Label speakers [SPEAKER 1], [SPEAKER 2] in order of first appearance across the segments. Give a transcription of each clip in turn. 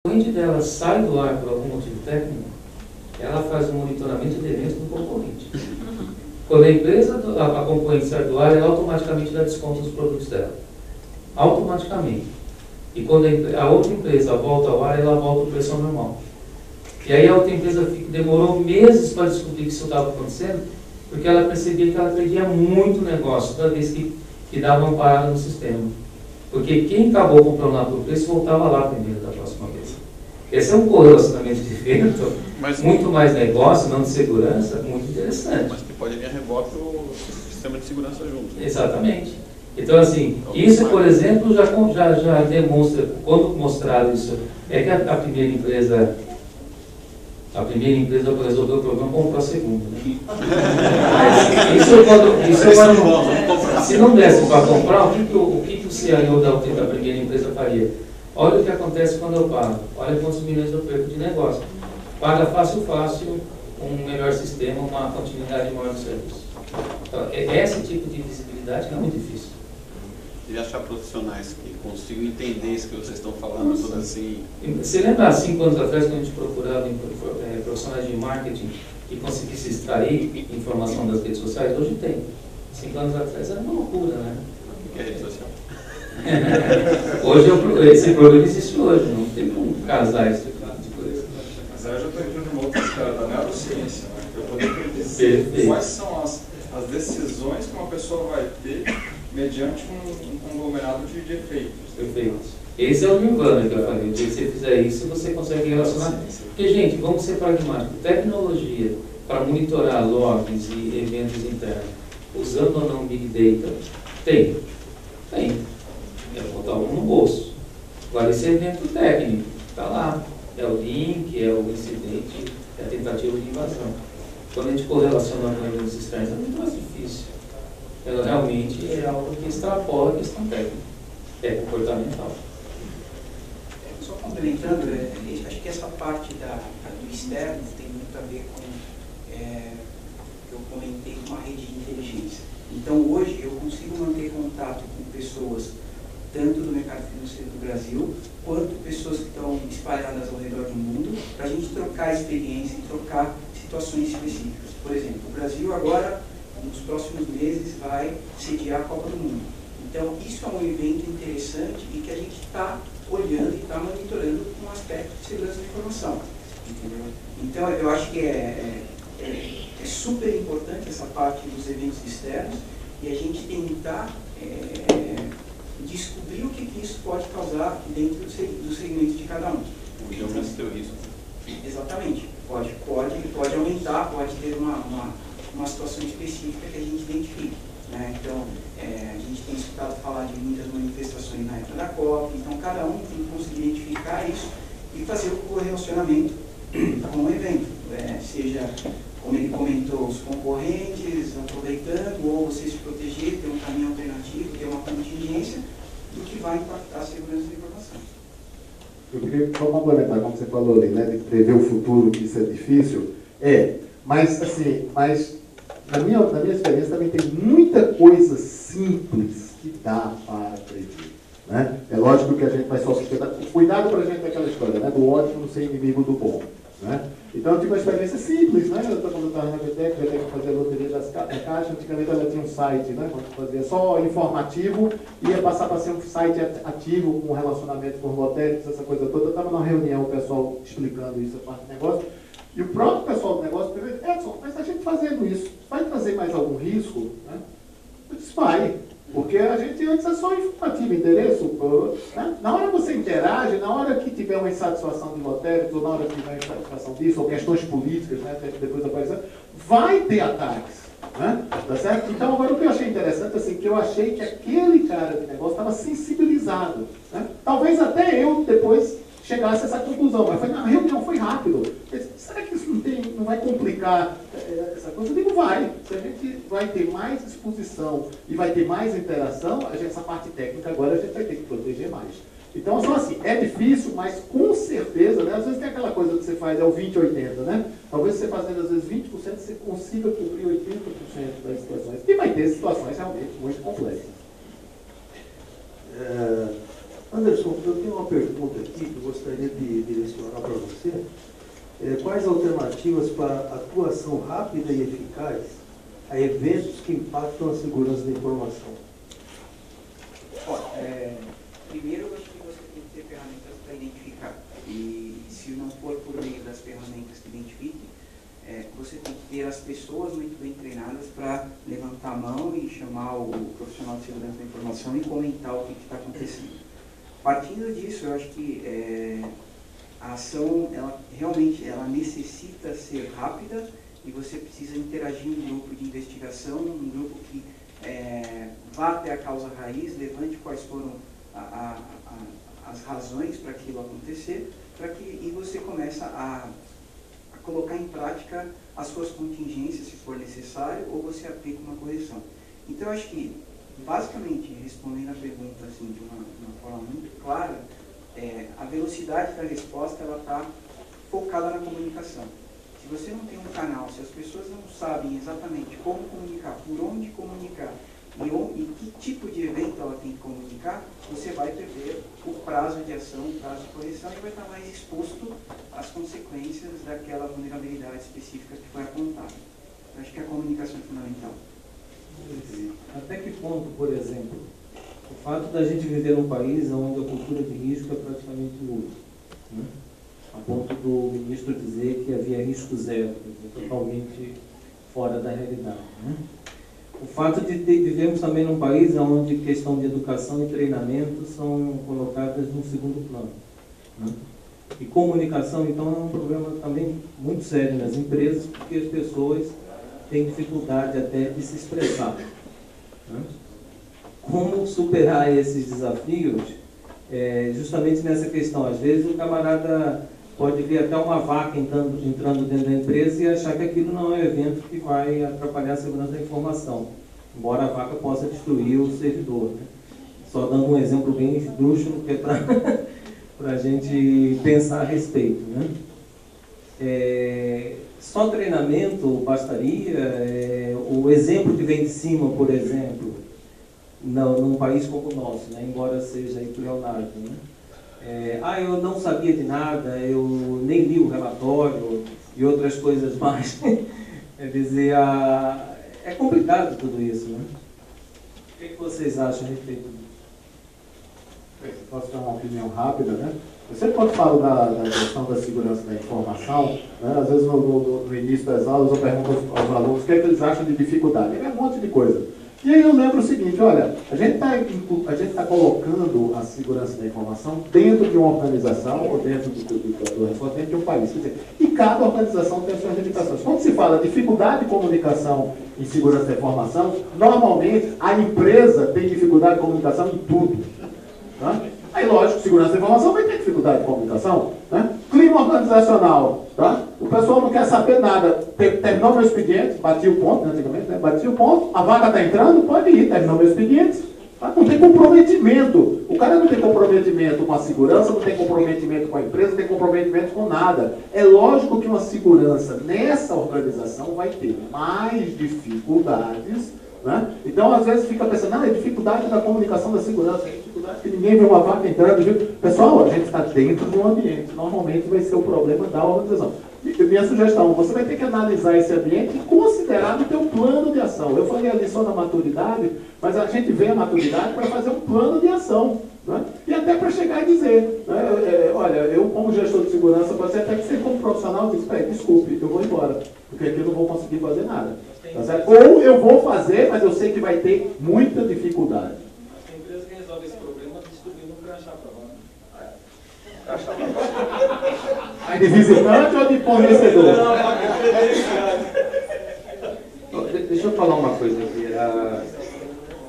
[SPEAKER 1] A corrente dela sai do ar por algum motivo técnico, ela faz um monitoramento de eventos do concorrente. Quando a empresa, a concorrente sai do ar, ela automaticamente dá desconto nos produtos dela. Automaticamente. E quando a outra empresa volta ao ar, ela volta ao preço normal. E aí a outra empresa demorou meses para descobrir que isso estava acontecendo, porque ela percebia que ela perdia muito negócio toda vez que dava uma parada no sistema. Porque quem acabou comprando lá por preço voltava lá primeiro da próxima vez. Esse é um correlacionamento de vento, muito mais negócio, não de segurança, muito interessante.
[SPEAKER 2] Mas que pode vir a reboque o sistema de segurança junto.
[SPEAKER 1] Exatamente. Então, assim, isso, por exemplo, já demonstra, quando mostrado isso, é que a primeira empresa para resolver o problema comprou a segunda. Né? Mas se não desse para comprar, o que o CIO da primeira empresa faria? Olha o que acontece quando eu pago. Olha quantos milhões eu perco de negócio. Paga fácil, um melhor sistema, uma continuidade maior do serviço. Então, esse tipo de visibilidade não é muito difícil.
[SPEAKER 2] E achar profissionais que consigam entender isso que vocês estão falando, tudo assim.
[SPEAKER 1] Você lembra há 5 anos atrás, quando a gente procurava profissionais de marketing que conseguisse extrair informação das redes sociais? Hoje tem. 5 anos atrás era uma loucura, né?
[SPEAKER 2] O que é rede social?
[SPEAKER 1] Hoje esse problema existe hoje, não tem como casar esse tipo de coisa.
[SPEAKER 3] Mas aí eu já estou entrando numa outra esfera da neurociência, né? Para poder predizer quais são as decisões que uma pessoa vai ter mediante um conglomerado de efeitos.
[SPEAKER 1] Efeitos. Esse é o nirvana que eu falei. Se você fizer isso, você consegue relacionar. Porque, gente, vamos ser pragmáticos. Tecnologia para monitorar logs e eventos internos, usando ou não Big Data, tem. É botar um no bolso. Agora, esse evento técnico está lá. É o link, é o incidente, é a tentativa de invasão. Quando a gente correlaciona com eventos externos, é muito mais difícil. Ela realmente é algo que extrapola a questão técnica. É comportamental.
[SPEAKER 4] Só complementando, acho que essa parte do externo tem muito a ver com que eu comentei, uma rede de inteligência. Então, hoje, eu consigo manter contato com pessoas tanto do mercado financeiro do Brasil, quanto pessoas que estão espalhadas ao redor do mundo, para a gente trocar experiência e trocar situações específicas. Por exemplo, o Brasil agora, nos próximos meses, vai sediar a Copa do Mundo. Então, isso é um evento interessante e que a gente está olhando e está monitorando um aspecto de segurança da informação. Entendeu? Então, eu acho que é super importante essa parte dos eventos externos e a gente tentar descobrir o que isso pode causar dentro do segmento de cada um.
[SPEAKER 2] Porque aumenta o seu risco.
[SPEAKER 4] Exatamente. Pode aumentar, pode ter uma situação específica que a gente identifique. Né? Então, a gente tem escutado falar de muitas manifestações na época da Copa, então cada um tem que conseguir identificar isso e fazer o correlacionamento com o evento. Seja, como ele comentou, os concorrentes aproveitando, ou você se proteger, ter um caminho alternativo, ter uma contingência, do que vai impactar a segurança da informação.
[SPEAKER 5] Eu queria só complementar, como você falou ali, né, de prever o futuro, que isso é difícil, mas na minha experiência também tem muita coisa simples que dá para prever. Né? É lógico que a gente vai só sustentar. Cuidado para a gente daquela história, né, do ótimo ser inimigo do bom. Né? Então eu tive uma experiência simples, né? Quando eu estava na VTEC, eu tinha que fazer a loteria da Caixa, antigamente ela tinha um site, né? Quando fazia só informativo, ia passar para ser um site ativo com relacionamento com os lotéricos, essa coisa toda. Eu estava numa reunião, o pessoal explicando isso, a parte do negócio, e o próprio pessoal do negócio perguntou: Edson, mas a gente fazendo isso, vai trazer mais algum risco? Né? Eu disse: vai. Porque a gente antes é só informativo, endereço. Né? Na hora que você interage, na hora que tiver uma insatisfação de lotéricos, ou na hora que tiver uma insatisfação disso, ou questões políticas, né, depois aparecer, vai ter ataques. Né? Tá certo? Então, agora o que eu achei interessante, assim, que eu achei que aquele cara de negócio estava sensibilizado. Né? Talvez até eu depois chegasse a essa conclusão, mas a reunião foi rápido. Disse: será que isso não vai complicar essa coisa? Eu digo: vai. Se a gente vai ter mais exposição e vai ter mais interação, essa parte técnica agora a gente vai ter que proteger mais. Então, só assim, é difícil, mas com certeza, né? Às vezes tem aquela coisa que você faz, é o 20-80, né? Talvez você fazendo às vezes 20%, você consiga cobrir 80% das situações. E vai ter situações realmente muito complexas.
[SPEAKER 6] Anderson, eu tenho uma pergunta aqui que eu gostaria de direcionar para você. Quais alternativas para atuação rápida e eficaz a eventos que impactam a segurança da informação?
[SPEAKER 4] Primeiro, eu acho que você tem que ter ferramentas para identificar. E se não for por meio das ferramentas que identifiquem, você tem que ter as pessoas muito bem treinadas para levantar a mão e chamar o profissional de segurança da informação e comentar o que está acontecendo. Partindo disso, eu acho que a ação, ela necessita ser rápida e você precisa interagir em um grupo de investigação, um grupo que vá até a causa raiz, levante quais foram as razões para aquilo acontecer, e você começa a colocar em prática as suas contingências, se for necessário, ou você aplica uma correção. Então, eu acho que, basicamente, respondendo a pergunta assim, de uma forma muito clara, a velocidade da resposta está focada na comunicação. Se você não tem um canal, se as pessoas não sabem exatamente como comunicar, por onde comunicar e que tipo de evento ela tem que comunicar, você vai perder o prazo de ação, o prazo de correção e vai estar mais exposto às consequências daquela vulnerabilidade específica que foi apontada. Eu acho que a comunicação é fundamental.
[SPEAKER 7] Até que ponto, por exemplo, o fato da gente viver num país onde a cultura de risco é praticamente nula, né? A ponto do ministro dizer que havia risco zero, totalmente fora da realidade, né? O fato de vivermos também num país onde questão de educação e treinamento são colocadas num segundo plano, né? E comunicação, então, é um problema também muito sério nas empresas, porque as pessoas têm dificuldade até de se expressar, né? Como superar esses desafios? Justamente nessa questão. Às vezes o camarada pode ver até uma vaca entrando dentro da empresa e achar que aquilo não é um evento que vai atrapalhar a segurança da informação, embora a vaca possa destruir o servidor, né? Só dando um exemplo bem esdrúxulo, que é para a gente pensar a respeito, né? Só treinamento bastaria? O exemplo que vem de cima, por exemplo, num país como o nosso, né? Embora seja aí para o Leonardo, né? Eu não sabia de nada, eu nem li o relatório e outras coisas mais. Quer dizer, é complicado tudo isso, né? O que vocês acham a respeito disso?
[SPEAKER 5] Posso dar uma opinião rápida, né? Eu sempre quando falo da questão da segurança da informação, né, às vezes no início das aulas eu pergunto aos alunos o que é que eles acham de dificuldade. É um monte de coisa. E aí eu lembro o seguinte, olha, a gente tá colocando a segurança da informação dentro de uma organização ou dentro dentro de um país. Quer dizer, e cada organização tem as suas limitações. Quando se fala dificuldade de comunicação em segurança da informação, normalmente a empresa tem dificuldade de comunicação em tudo, tá? Aí, lógico, segurança da informação vai ter dificuldade de comunicação, né? Clima organizacional, tá? O pessoal não quer saber nada. Terminou meu expediente, bati o ponto, né, antigamente, né? Bati o ponto, a vaga está entrando, pode ir, terminou meu expediente. Tá? Não tem comprometimento. O cara não tem comprometimento com a segurança, não tem comprometimento com a empresa, não tem comprometimento com nada. É lógico que uma segurança nessa organização vai ter mais dificuldades, né? Então, às vezes, fica pensando, é dificuldade da comunicação da segurança, é dificuldade que ninguém vê uma vaca entrando. Pessoal, a gente está dentro de um ambiente, normalmente vai ser o problema da organização. Minha sugestão, você vai ter que analisar esse ambiente e considerar no teu plano de ação. Eu falei ali só da maturidade, mas a gente vê a maturidade para fazer um plano de ação, né? E até para chegar e dizer, né? Olha, eu como gestor de segurança, você até que ser como profissional, diz, desculpe, eu vou embora, porque aqui eu não vou conseguir fazer nada. Tá certo? Ou eu vou fazer, mas eu sei que vai ter muita dificuldade.
[SPEAKER 7] A empresa que resolve esse problema distribuindo um crachá para lá.
[SPEAKER 5] Aí de visitante ou de fornecedor?
[SPEAKER 1] Deixa eu falar uma coisa aqui.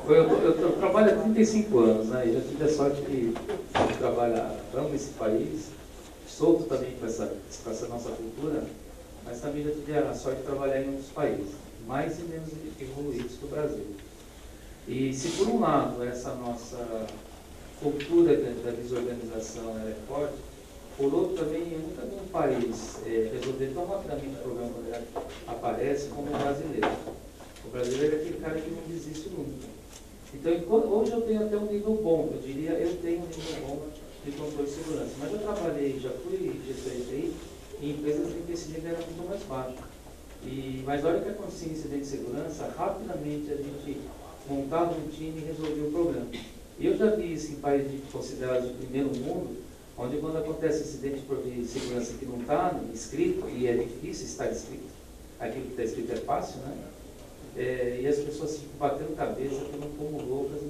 [SPEAKER 1] Eu trabalho há 35 anos, né? E já tive a sorte de trabalhar, amo esse país, solto também com essa nossa cultura, mas também já tive a sorte de trabalhar em outros países, mais e menos evoluídos que o Brasil. E se por um lado essa nossa cultura da desorganização é forte, por outro também eu nunca vi um país resolver tão rapidamente o problema quando ele aparece como o brasileiro. O brasileiro é aquele cara que não desiste nunca. Então, hoje eu tenho até um nível bom, eu diria, eu tenho um nível bom de controle de segurança. Mas eu trabalhei, já fui gestor de TI, em empresas em que esse nível era muito mais baixo. Mas na hora que acontecia um incidente de segurança, rapidamente a gente montava um time e resolvia o problema. E eu já vi isso em países considerados de primeiro mundo, onde quando acontece incidente de segurança que não está escrito, e é difícil estar escrito, aquilo que está escrito é fácil, né? E as pessoas ficam batendo cabeça, ficam como loucas,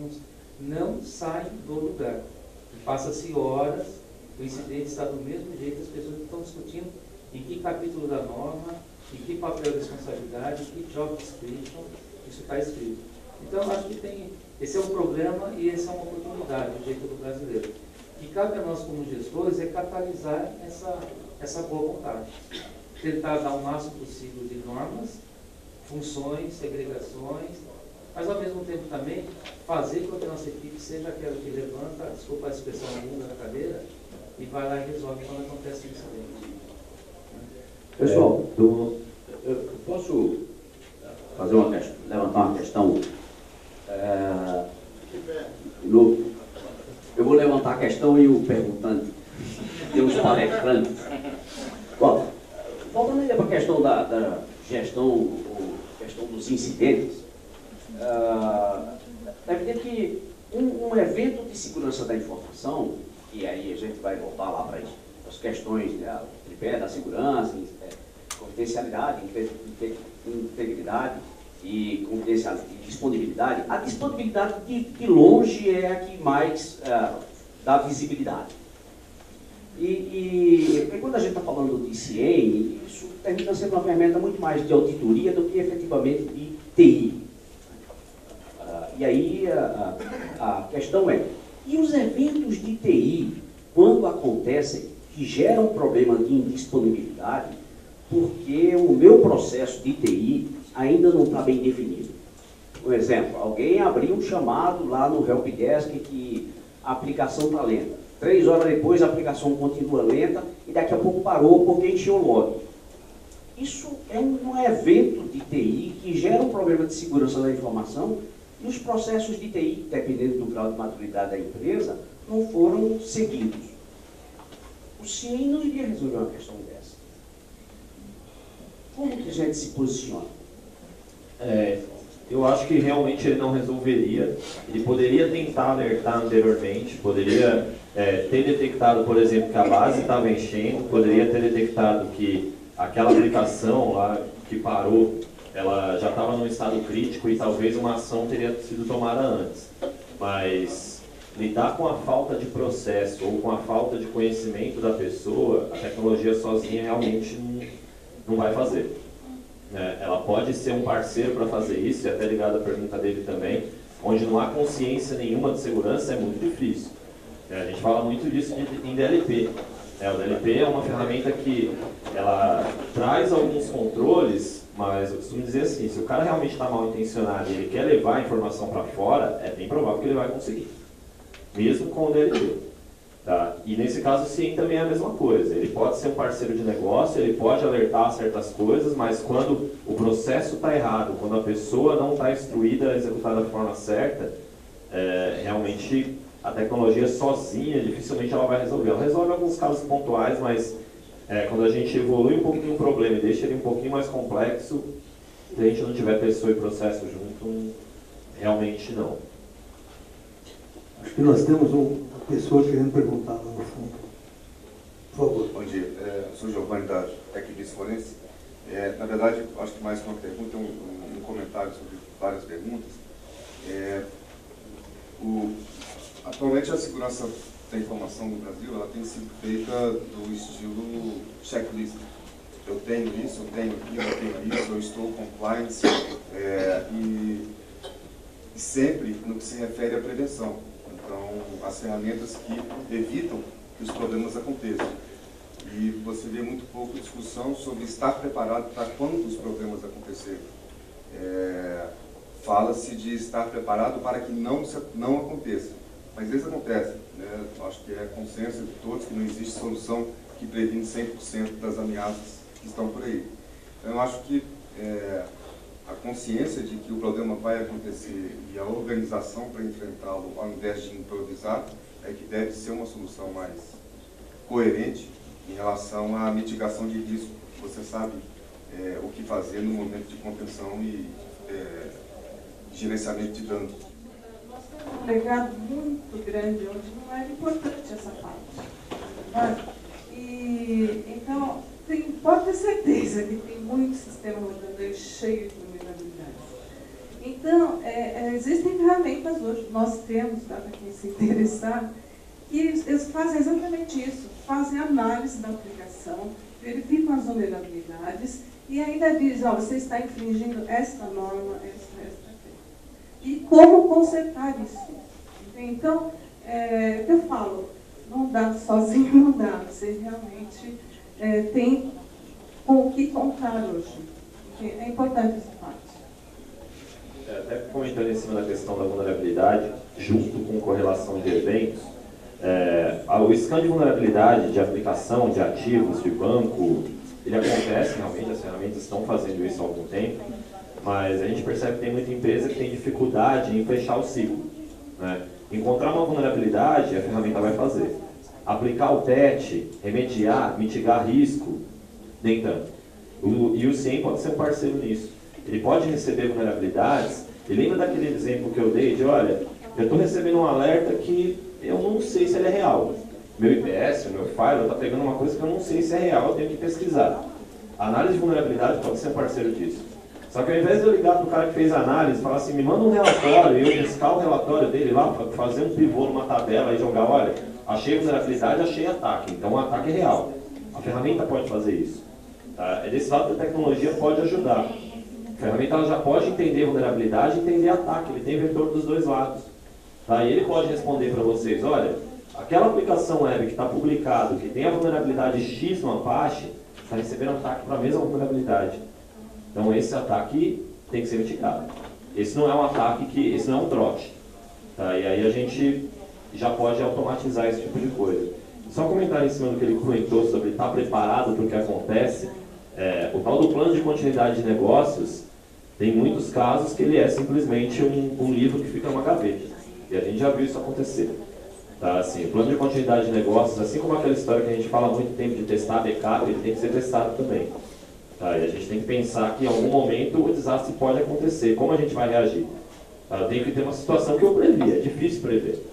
[SPEAKER 1] não saem do lugar. Passa-se horas, o incidente está do mesmo jeito, as pessoas estão discutindo em que capítulo da norma, em que papel de responsabilidade, em que job description isso está escrito. Então, eu acho que esse é um problema e essa é uma oportunidade, o jeito do brasileiro. O que cabe a nós como gestores é catalisar essa boa vontade. Tentar dar o máximo possível de normas, funções, segregações, mas ao mesmo tempo também fazer com que a nossa equipe seja aquela que levanta, desculpa a expressão, a bunda na cadeira e vai lá e resolve quando acontece um incidente.
[SPEAKER 8] Pessoal, eu posso levantar uma questão? Eu vou levantar a questão e o perguntante, e os palestrantes. Bom, voltando ainda para a questão da gestão, questão dos incidentes, é evidente que um evento de segurança da informação, e aí a gente vai voltar lá para as questões, né, o tripé da segurança, confidencialidade, integridade e confidencialidade, disponibilidade. A disponibilidade de longe é a que mais dá visibilidade. E quando a gente está falando de CIEM, isso termina sendo uma ferramenta muito mais de auditoria do que efetivamente de TI. E aí a questão é, e os eventos de TI, quando acontecem, que geram problema de indisponibilidade, porque o meu processo de TI ainda não está bem definido. Por exemplo, alguém abriu um chamado lá no helpdesk que a aplicação está lenta. 3 horas depois a aplicação continua lenta e daqui a pouco parou porque encheu o log. Isso é um evento de TI que gera um problema de segurança da informação e os processos de TI, dependendo do grau de maturidade da empresa, não foram seguidos. O CIEM não iria resolver uma questão dessa. Como que a gente se posiciona?
[SPEAKER 9] Eu acho que realmente ele não resolveria. Ele poderia tentar alertar anteriormente, poderia ter detectado, por exemplo, que a base estava enchendo, poderia ter detectado que aquela aplicação lá que parou, ela já estava num estado crítico e talvez uma ação teria sido tomada antes. Mas lidar com a falta de processo ou com a falta de conhecimento da pessoa, a tecnologia sozinha realmente não vai fazer. Ela pode ser um parceiro para fazer isso, e até ligado à pergunta dele também, onde não há consciência nenhuma de segurança, é muito difícil. A gente fala muito disso em DLP. O DLP é uma ferramenta que ela traz alguns controles, mas eu costumo dizer assim, se o cara realmente está mal intencionado e ele quer levar a informação para fora, é bem provável que ele vai conseguir, mesmo com o DLP. Tá? E nesse caso o CIEM também é a mesma coisa, ele pode ser um parceiro de negócio, ele pode alertar certas coisas, mas quando o processo está errado, quando a pessoa não está instruída a executar da forma certa, realmente a tecnologia sozinha, dificilmente ela vai resolver. Ela resolve alguns casos pontuais, mas quando a gente evolui um pouquinho o problema e deixa ele um pouquinho mais complexo, se a gente não tiver pessoa e processo junto, realmente não.
[SPEAKER 6] Acho que nós temos uma pessoa querendo perguntar lá no fundo. Por favor.
[SPEAKER 10] Bom dia, sou Giovanni da Tecnis Forense. Na verdade, acho que mais que uma pergunta, um comentário sobre várias perguntas. Atualmente a segurança da informação no Brasil ela tem sido feita do estilo checklist. Eu tenho isso, eu tenho aquilo, eu tenho isso, eu estou compliance, e sempre no que se refere à prevenção. Então, as ferramentas que evitam que os problemas aconteçam. E você vê muito pouco discussão sobre estar preparado para quando os problemas acontecerem. Fala-se de estar preparado para que não aconteça. Mas eles acontecem. Né? Acho que é consenso de todos que não existe solução que previne 100% das ameaças que estão por aí. Então, eu acho que a consciência de que o problema vai acontecer e a organização para enfrentá-lo, ao invés de improvisar, é que deve ser uma solução mais coerente em relação à mitigação de risco. Você sabe o que fazer no momento de contenção e gerenciamento de danos.
[SPEAKER 11] Nós temos um legado muito grande onde não era importante essa parte. Né? E, então, pode ter certeza que tem muito sistema rodando aí cheio de vulnerabilidades. Então, existem ferramentas hoje, nós temos, para quem se interessar, que eles fazem exatamente isso, fazem análise da aplicação, verificam as vulnerabilidades e ainda dizem, ó, você está infringindo esta norma, esta. E como consertar isso. Então, eu falo, não dá sozinho, não dá. Você realmente tem com o que contar hoje. É importante essa parte.
[SPEAKER 9] Até comentando em cima da questão da vulnerabilidade, junto com correlação de eventos, o scan de vulnerabilidade de aplicação de ativos, de banco, ele acontece realmente, as ferramentas estão fazendo isso há algum tempo, mas a gente percebe que tem muita empresa que tem dificuldade em fechar o ciclo. Né? Encontrar uma vulnerabilidade, a ferramenta vai fazer. Aplicar o patch, remediar, mitigar risco, nem tanto. E o CIEM pode ser um parceiro nisso. Ele pode receber vulnerabilidades, e lembra daquele exemplo que eu dei de, olha, eu estou recebendo um alerta que eu não sei se ele é real. Meu IPS, o meu firewall está pegando uma coisa que eu não sei se é real, eu tenho que pesquisar. A análise de vulnerabilidade pode ser um parceiro disso. Só que ao invés de eu ligar para o cara que fez a análise e falar assim, me manda um relatório, e eu pescar o relatório dele lá, fazer um pivô numa tabela e jogar, olha, achei vulnerabilidade, achei ataque. Então o ataque é real. A ferramenta pode fazer isso. Tá? É desse lado que a tecnologia pode ajudar. A ferramenta ela já pode entender vulnerabilidade e entender ataque. Ele tem vetor dos dois lados. Tá? E ele pode responder para vocês, olha, aquela aplicação web que está publicado, que tem a vulnerabilidade X no Apache, está recebendo ataque para a mesma vulnerabilidade. Então esse ataque tem que ser mitigado. Esse não é um ataque, esse não é um trote. Tá? E aí a gente já pode automatizar esse tipo de coisa. Só comentar em cima do que ele comentou sobre estar preparado para o que acontece, o tal do plano de continuidade de negócios, tem muitos casos que ele é simplesmente um livro que fica numa gaveta. E a gente já viu isso acontecer. Tá? Assim, o plano de continuidade de negócios, assim como aquela história que a gente fala há muito tempo de testar backup, ele tem que ser testado também. Tá? E a gente tem que pensar que em algum momento o desastre pode acontecer. Como a gente vai reagir? Tá? Eu tenho que ter uma situação que eu previ, é difícil prever.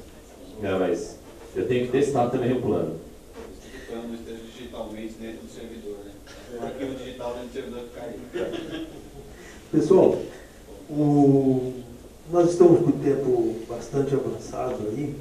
[SPEAKER 9] Mas eu tenho que testar também o plano.
[SPEAKER 2] O plano esteja digitalmente dentro do servidor, né? O arquivo digital dentro do servidor cair.
[SPEAKER 6] Pessoal, nós estamos com o tempo bastante avançado aí,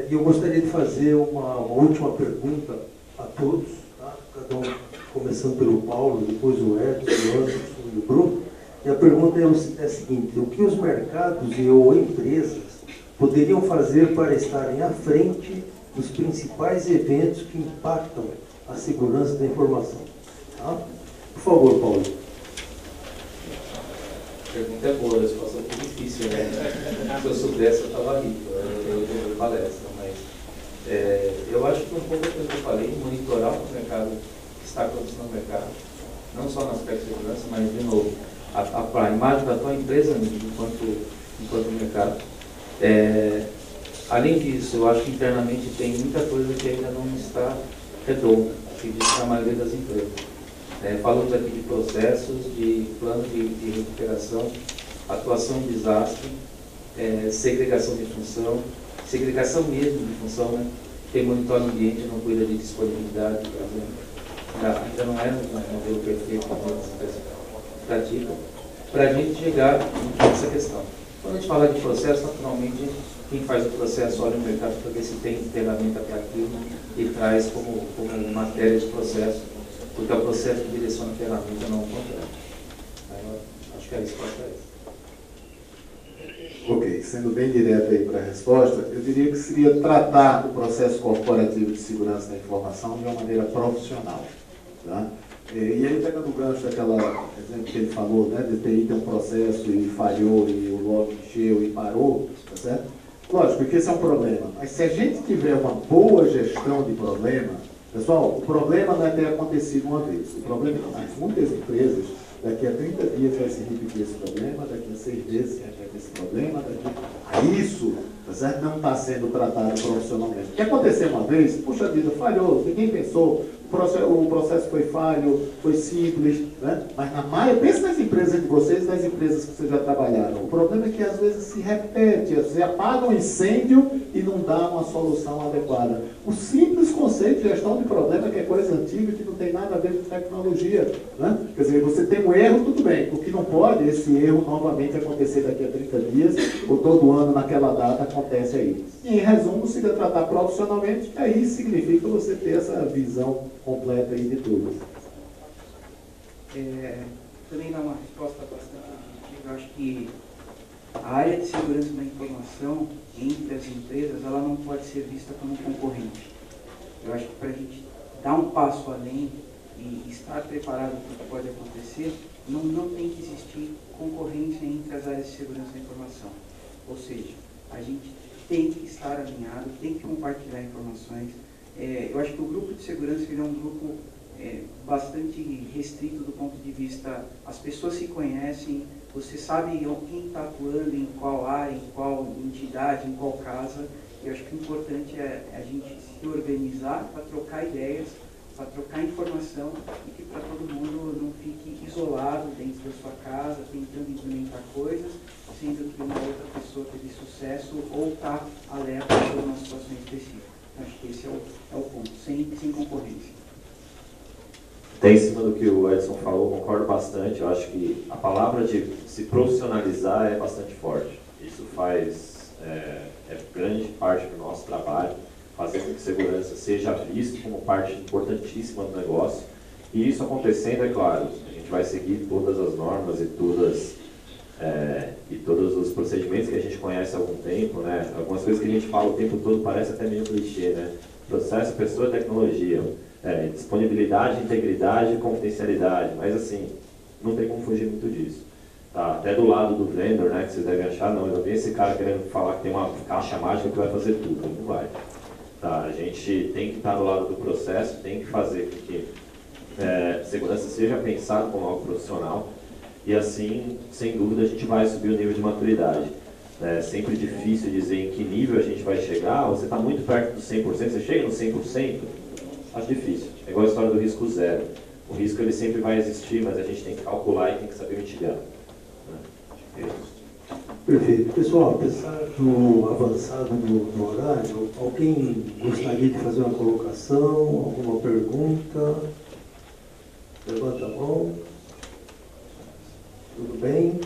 [SPEAKER 6] e eu gostaria de fazer uma última pergunta a todos, tá? Cada um, começando pelo Paulo, depois o Edson, o Anderson e o Bruno. E a pergunta é a seguinte: o que os mercados ou empresas poderiam fazer para estarem à frente dos principais eventos que impactam a segurança da informação? Tá? Por favor, Paulo.
[SPEAKER 1] A pergunta é boa, a resposta é difícil, né? Se eu soubesse, eu estava rico, eu dou palestra, mas eu acho que um pouco aquilo que eu falei, monitorar o mercado, o que está acontecendo no mercado, não só no aspecto de segurança, mas, de novo, a imagem da tua empresa enquanto mercado. Além disso, eu acho que internamente tem muita coisa que ainda não está redonda, que diz na maioria das empresas. Falamos aqui de processos, de plano de recuperação, atuação em desastre, segregação de função, segregação mesmo de função, né? Quem monitora o ambiente não cuida de disponibilidade, por exemplo. Ainda não é um modelo perfeito como as empresas praticam, para a gente chegar nessa questão. Quando a gente fala de processo, naturalmente, quem faz o processo olha o mercado para ver se tem ferramenta para aquilo e traz como matéria de processo, porque é o processo que direciona a ferramenta, não o contrário. Acho que a resposta é essa.
[SPEAKER 5] Ok, sendo bem direto aí para a resposta, eu diria que seria tratar o processo corporativo de segurança da informação de uma maneira profissional. Tá? E aí, pegando o gancho daquela exemplo que ele falou, né, de TI ter um processo e falhou, e o log encheu e parou, tá certo? Lógico que esse é um problema, mas se a gente tiver uma boa gestão de problema, pessoal, o problema não é ter acontecido uma vez. O problema é que muitas empresas Daqui a 30 dias vai se repetir esse problema, daqui a 6 meses se repete esse problema, isso, tá certo? Não está sendo tratado profissionalmente. O que aconteceu uma vez, puxa vida, falhou, ninguém pensou, o processo foi falho, foi simples, né? Mas na maioria, pensa nas empresas de vocês, nas empresas que vocês já trabalharam. O problema é que às vezes se repete, você apaga um incêndio e não dá uma solução adequada. O simples conceito de gestão de problema, que é coisa antiga, que não tem nada a ver com tecnologia, né? Quer dizer, você tem um erro, tudo bem. O que não pode é esse erro novamente acontecer daqui a 30 dias, ou todo ano naquela data acontece aí. E em resumo, se tratar profissionalmente, aí significa você ter essa visão completa aí de tudo.
[SPEAKER 4] Também dá uma resposta bastante objetiva. Eu acho que a área de segurança da informação entre as empresas, ela não pode ser vista como concorrente. Eu acho que para a gente dar um passo além e estar preparado para o que pode acontecer, não tem que existir concorrência entre as áreas de segurança da informação. Ou seja, a gente tem que estar alinhado, tem que compartilhar informações. Eu acho que o grupo de segurança é um grupo bastante restrito do ponto de vista, as pessoas se conhecem, você sabe quem está atuando em qual área, em qual entidade, em qual casa. Eu acho que o importante é a gente se organizar para trocar ideias, para trocar informação e que para todo mundo não fique isolado dentro da sua casa, tentando implementar coisas, sendo que uma outra pessoa teve sucesso ou está alerta por uma situação específica. Acho que esse é o ponto, sem concorrência.
[SPEAKER 9] Até em cima do que o Edson falou, concordo bastante. Eu acho que a palavra de se profissionalizar é bastante forte. Isso faz grande parte do nosso trabalho, fazer com que segurança seja visto como parte importantíssima do negócio. E isso acontecendo, é claro, a gente vai seguir todas as normas e todos os procedimentos que a gente conhece há algum tempo, né? Algumas coisas que a gente fala o tempo todo parece até meio clichê, né? Processo, pessoa, tecnologia, disponibilidade, integridade e confidencialidade, mas assim, não tem como fugir muito disso. Tá? Até do lado do vendor, né, que vocês devem achar, não, eu não vi esse cara querendo falar que tem uma caixa mágica que vai fazer tudo, não vai. Tá? A gente tem que estar do lado do processo, tem que fazer com que segurança seja pensado como algo profissional, e assim, sem dúvida, a gente vai subir o nível de maturidade. É sempre difícil dizer em que nível a gente vai chegar. Você está muito perto do 100%, você chega no 100%, acho difícil. É igual a história do risco zero. O risco ele sempre vai existir, mas a gente tem que calcular e tem que saber mitigar.
[SPEAKER 6] Perfeito. Pessoal, apesar do avançado do horário, alguém gostaria de fazer uma colocação, alguma pergunta? Levanta a mão. Tudo bem?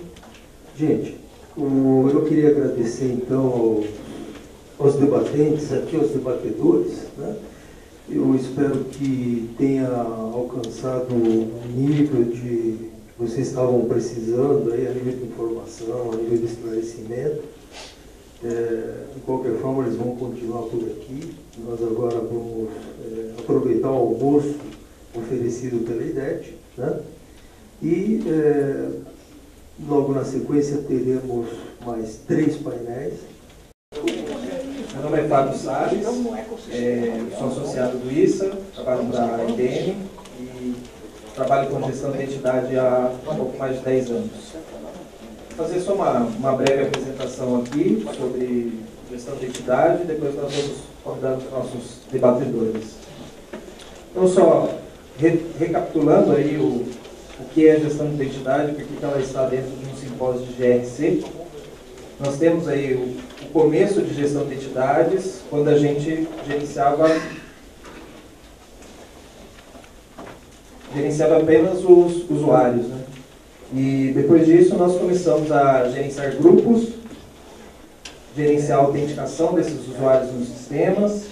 [SPEAKER 6] Gente, eu queria agradecer então aos debatentes aqui, aos debatedores, né? Eu espero que tenha alcançado um nível que vocês estavam precisando aí, a nível de informação, a nível de esclarecimento. De qualquer forma, eles vão continuar por aqui. Nós agora vamos aproveitar o almoço oferecido pela IDET, né? E logo na sequência teremos mais 3 painéis.
[SPEAKER 7] Meu nome é Fábio Salles, sou associado do ISA, trabalho para a IBM e trabalho com gestão de identidade há um pouco mais de 10 anos. Vou fazer só uma breve apresentação aqui sobre gestão de identidade e depois nós vamos convidar os nossos debatedores. Então, só recapitulando aí o que é gestão de identidade, porque ela está dentro de um simpósio de GRC. Nós temos aí o começo de gestão de identidades, quando a gente gerenciava apenas os usuários, né? E depois disso nós começamos a gerenciar grupos, gerenciar a autenticação desses usuários nos sistemas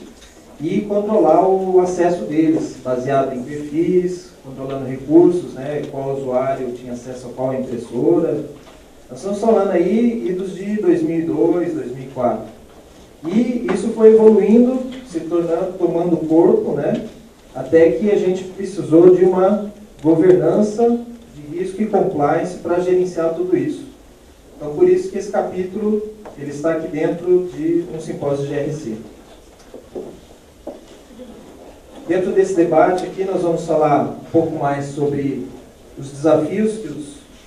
[SPEAKER 7] e controlar o acesso deles, baseado em perfis, controlando recursos, né? Qual usuário tinha acesso a qual impressora. Nós estamos falando aí idos de 2002, 2004. E isso foi evoluindo, se tornando, tomando corpo, né? Até que a gente precisou de uma governança de risco e compliance para gerenciar tudo isso. Então, por isso que esse capítulo ele está aqui dentro de um simpósio de GRC. Dentro desse debate aqui, nós vamos falar um pouco mais sobre os desafios que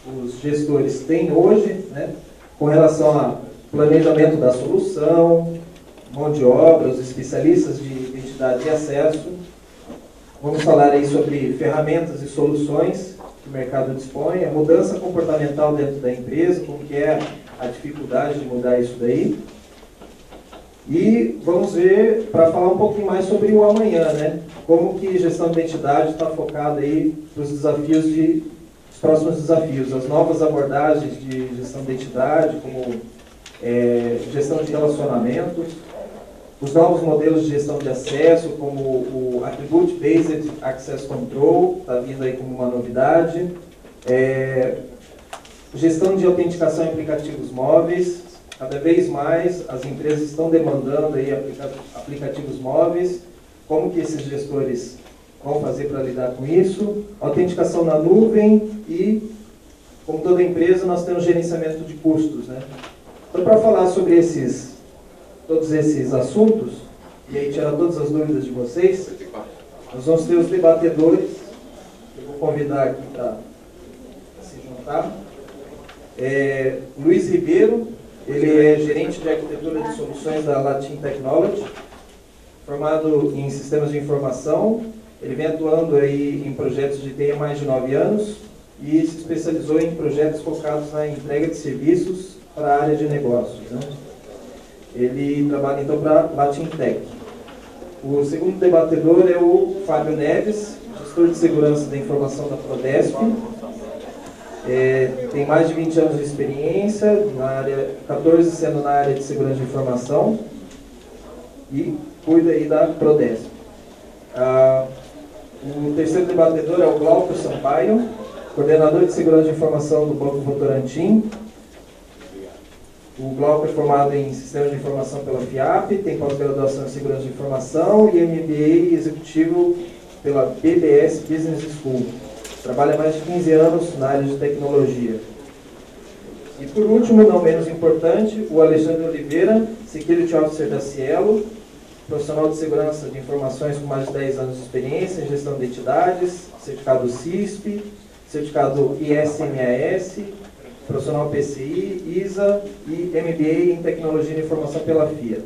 [SPEAKER 7] os gestores têm hoje, né, com relação a planejamento da solução, mão de obra, os especialistas de identidade e acesso. Vamos falar aí sobre ferramentas e soluções que o mercado dispõe, a mudança comportamental dentro da empresa, como que é a dificuldade de mudar isso daí. E vamos ver, para falar um pouquinho mais sobre o amanhã, né? Como que gestão de identidade está focada aí para os desafios os próximos desafios, as novas abordagens de gestão de identidade, como gestão de relacionamentos, os novos modelos de gestão de acesso, como o Attribute Based Access Control, está vindo aí como uma novidade, gestão de autenticação em aplicativos móveis. Cada vez mais as empresas estão demandando aí aplicativos móveis. Como que esses gestores vão fazer para lidar com isso? Autenticação na nuvem e, como toda empresa, nós temos gerenciamento de custos, né? Então, para falar sobre todos esses assuntos, e aí tirar todas as dúvidas de vocês, nós vamos ter os debatedores. Eu vou convidar aqui para se juntar. Luiz Ribeiro, ele é gerente de arquitetura de soluções da Latin Technology, formado em sistemas de informação. Ele vem atuando aí em projetos de TI há mais de 9 anos e se especializou em projetos focados na entrega de serviços para a área de negócios, né? Ele trabalha então para a Latin Tech. O segundo debatedor é o Fábio Neves, gestor de segurança da informação da Prodesp. Tem mais de 20 anos de experiência, 14 sendo na área de segurança de informação, e cuida aí da Prodesp. O terceiro debatedor é o Glauco Sampaio, coordenador de segurança de informação do Banco Votorantim. O Glauco é formado em sistemas de informação pela FIAP, tem pós-graduação em segurança de informação e MBA executivo pela BBS Business School. Trabalha há mais de 15 anos na área de tecnologia. E por último, não menos importante, o Alexandre Oliveira, Security Officer da Cielo, profissional de segurança de informações com mais de 10 anos de experiência em gestão de entidades, certificado CISP, certificado ISMAS, profissional PCI, ISA e MBA em tecnologia de informação pela FIA.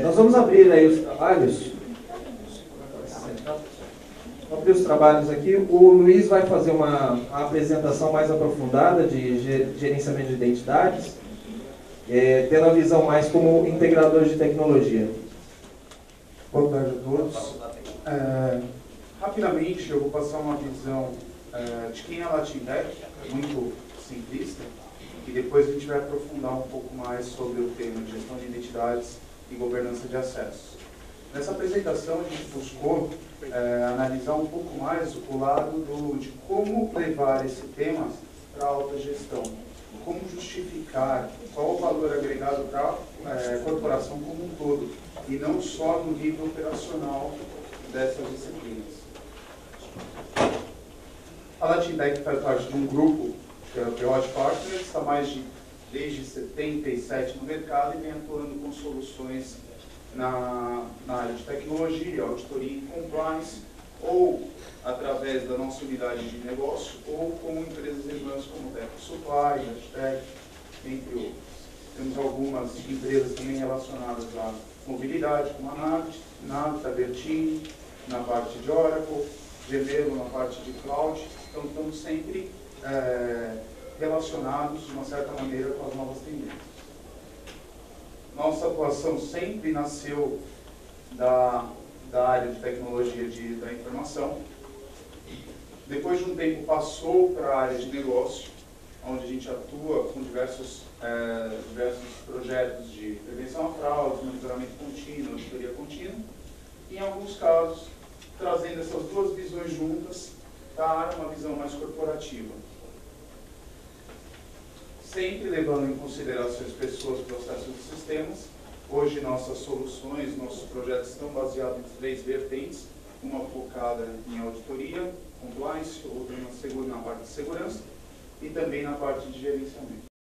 [SPEAKER 7] Nós vamos abrir aí os trabalhos. Vamos abrir os trabalhos aqui. O Luiz vai fazer uma apresentação mais aprofundada de gerenciamento de identidades, tendo a visão mais como integrador de tecnologia.
[SPEAKER 12] Boa tarde a todos. Rapidamente, eu vou passar uma visão de quem é a Latin Tech, muito simplista, e depois a gente vai aprofundar um pouco mais sobre o tema de gestão de identidades e governança de acessos. Nessa apresentação, a gente buscou analisar um pouco mais o lado de como levar esse tema para a alta gestão, como justificar qual o valor agregado para a corporação como um todo, e não só no nível operacional dessas disciplinas. A Latin Tech faz parte de um grupo, que é o PO Partners, está desde 77 no mercado e vem atuando com soluções na área de tecnologia, auditoria e compliance, ou através da nossa unidade de negócio, ou com empresas irmãs como Tech Supply, Tech, entre outros. Temos algumas empresas também relacionadas à mobilidade, como a Navita, Bertini, na parte de Oracle, Gemelo na parte de Cloud. Então, estamos sempre relacionados, de uma certa maneira, com as novas tendências. Nossa atuação sempre nasceu da área de tecnologia da informação. Depois de um tempo, passou para a área de negócio, onde a gente atua com diversos projetos de prevenção a fraudes, monitoramento contínuo, auditoria contínua. E, em alguns casos, trazendo essas duas visões juntas para uma visão mais corporativa. Sempre levando em consideração as pessoas, processos e sistemas. Hoje nossas soluções, nossos projetos estão baseados em 3 vertentes, uma focada em auditoria, compliance, outra na parte de segurança e também na parte de gerenciamento.